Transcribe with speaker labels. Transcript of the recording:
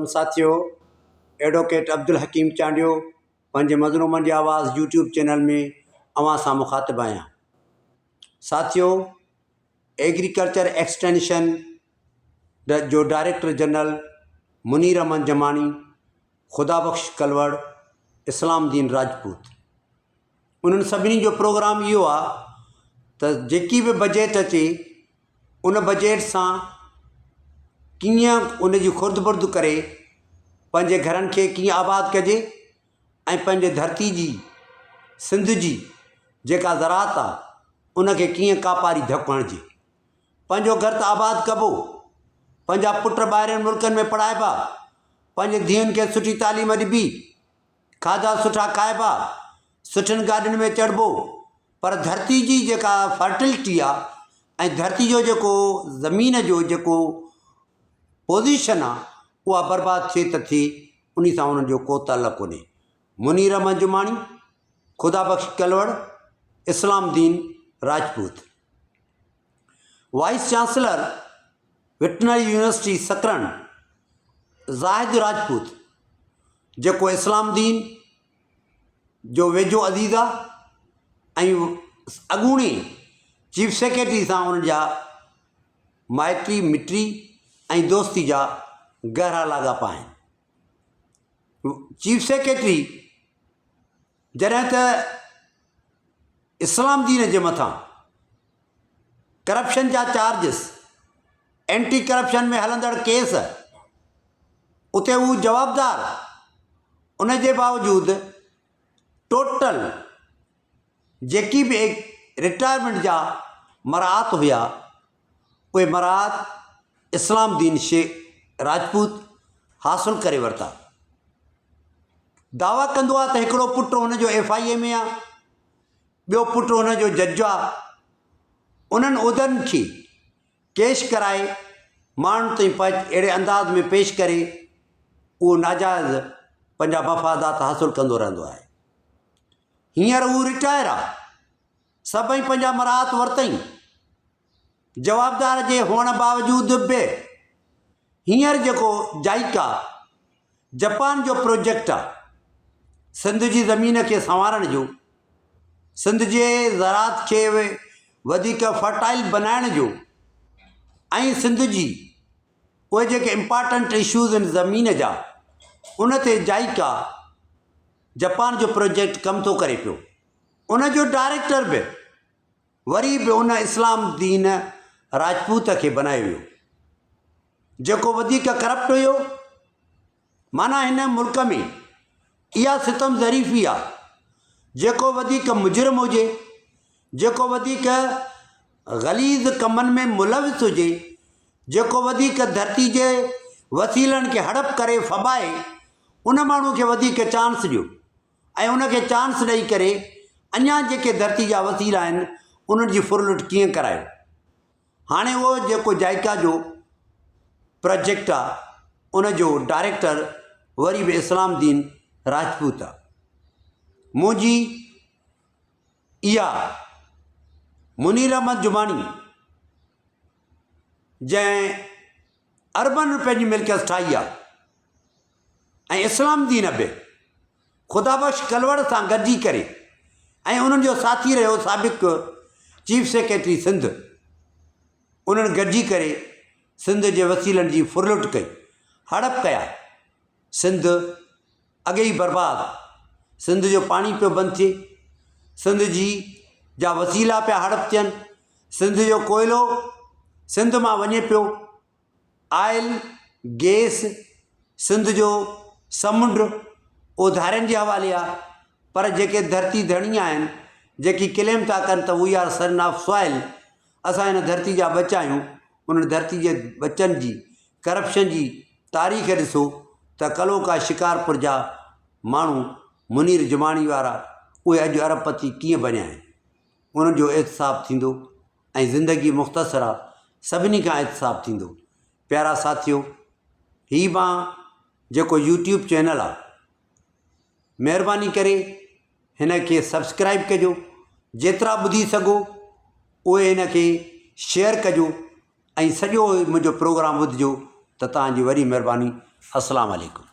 Speaker 1: साथियों, एडवोकेट अब्दुल हकीम चांडियो पंहिंजे मज़लूमनि जी आवाज़ यूट्यूब चैनल में अवां सां मुखातिब आहियां। साथियों, एग्रीकल्चर एक्सटेंशन जो डायरेक्टर जनरल मुनीर अहमद जमानी, खुदाबख्श कलवड़, इस्लाम दीन राजपूत, उन्हनि सभिनी जो प्रोग्राम इहो आहे त जेकी बि बजट अचे उन बजट सां कीअं उन जी खुर्द करे पंहिंजे घरनि खे कीअं आबाद कजे ऐं पंहिंजे धरती जी सिंध जी जेका ज़रात आहे उनखे कीअं कापारी धकु हणिजे। पंहिंजो घर त आबाद कबो, पंहिंजा पुट ॿाहिरिनि मुल्कनि में पढ़ाइबा, पंहिंजे धीअनि खे सुठी तालीम ॾिबी, खाधा सुठा खाइबा, सुठियुनि गाॾियुनि में चढ़िबो, पर धरती जी जेका फर्टिलिटी आहे ऐं धरती जो जेको ज़मीन जो जेको पोज़ीशन आहे उहा बर्बादु थिए त थिए, उन सां उन्हनि जो को ताल्लुक़ु कोन्हे। मुनीर अहमद जुमानी, खुदाबख्श कलवड़, Islam Din Rajput. Vice chancellor veterinary university Sakrand Zahid Rajput, जेको इस्लाम दीन जो वेझो अज़ीज़ आहे ऐं अॻूणी चीफ सेक्रेटरी सां उन्हनि जा माइटी मिटी ऐं दोस्ती जा गहरा लाॻापा आहिनि। चीफ सेक्रेटरी जॾहिं त इस्लाम दीन जे मथां करप्शन जा चार्जिस, एंटी करप्शन में हलंदड़ केस, उते हू जवाबदार, उन जे बावजूदि टोटल जेकी बि रिटायरमेंट जा मराहत हुया उहे मराहत इस्लाम दीन राजपूत हासिलु करे वरिता। दावा कंदो आहे त हिकिड़ो पुटु हुनजो FIA में आहे, ॿियो पुटु हुनजो जज आहे। उन्हनि उहिदनि खे केश कराए माण्हुनि ताईं अहिड़े अंदाज़ में पेश करे उहो नाजाइज़ पंहिंजा मफ़ादात हासिलु कंदो रहंदो आहे। हींअर हू रिटायर आहे, सभई पंहिंजा मराहत वरितई, जवाबदार जे हुअण बावजूदि बि हींअर जेको जाइका जापान जो प्रोजेक्ट आहे सिंध जी ज़मीन खे संवारण जो, सिंध जे ज़रात खे वधीक फर्टाइल बनाइण जो ऐं सिंध जी उहे जेके इम्पॉर्टेंट इशूज़ आहिनि ज़मीन जा, उन ते जाइका जापान जो प्रोजेक्ट कमु थो करे पियो। उन जो डायरेक्टर बि वरी बि उन इस्लाम दीन राजपूत खे बनायो वियो, जेको वधीक करप्ट हुयो। माना हिन मुल्क में इहा सितम ज़रीफ़ी आहे, जेको वधीक मुजरिम हुजे, जेको वधीक ग़लीज़ कमनि में मुलविस हुजे, जेको वधीक धरती जे वसीलनि खे हड़प करे फबाए, उन माण्हू खे वधीक चांस ॾियो ऐं उनखे चांस ॾेई करे अञा जेके धरती जा वसीला आहिनि उन्हनि जी फुरलुट कीअं करायो। हाणे उहो जेको जाइका जो प्रोजेक्ट आहे उनजो डायरेक्टर वरी बि इस्लाम दीन राजपूत आहे। मुंहिंजी इहा मुनीर अहमद जुमानी जंहिं अर्बन पंहिंजी मिल्कियत ठाही आहे ऐं इस्लाम दीन बि खुदाबख्श कलवड़ सां गॾिजी करे ऐं उन्हनि जो साथी रहियो साबिक़ चीफ सेक्रेटरी सिंध, उन्हनि गॾिजी करे सिंध जे वसीलनि जी फुरलुट कई, हड़प कया। सिंध अॻे ई बर्बादु, सिंध जो पाणी पियो बंदि थिए, सिंध जी जा वसीला पिया हड़प थियनि, सिंध जो कोयलो सिंध मां वञे पियो, आयल गैस सिंध जो समुंड ओधारियुनि जे हवाले आहे। पर जेके धरती धणी आहिनि, जेकी क्लेम था कनि त we are son of soil, असां हिन धरती जा बचा आहियूं, उन्हनि धरती जे बचनि जी करप्शन जी तारीख़ ॾिसो त कलोका शिकारपुर जा माण्हू मुनीर जुमानी वारा उहे अॼु अरबपति कीअं बणिया आहिनि। उन्हनि जो एहतिसाब थींदो ऐं ज़िंदगी मुख़्तसर आहे, सभिनी खां एहतिसाब थींदो। प्यारा साथियो, हीअ मां जेको यूट्यूब चैनल आहे, महिरबानी करे हिन खे सब्सक्राइब कजो, जेतिरा ॿुधी सघो उहे हिन खे शेयर कजो ऐं सॼो मुंहिंजो प्रोग्राम ॿुधिजो त तव्हांजी वॾी महिरबानी। अस्सलाम वालेकुम।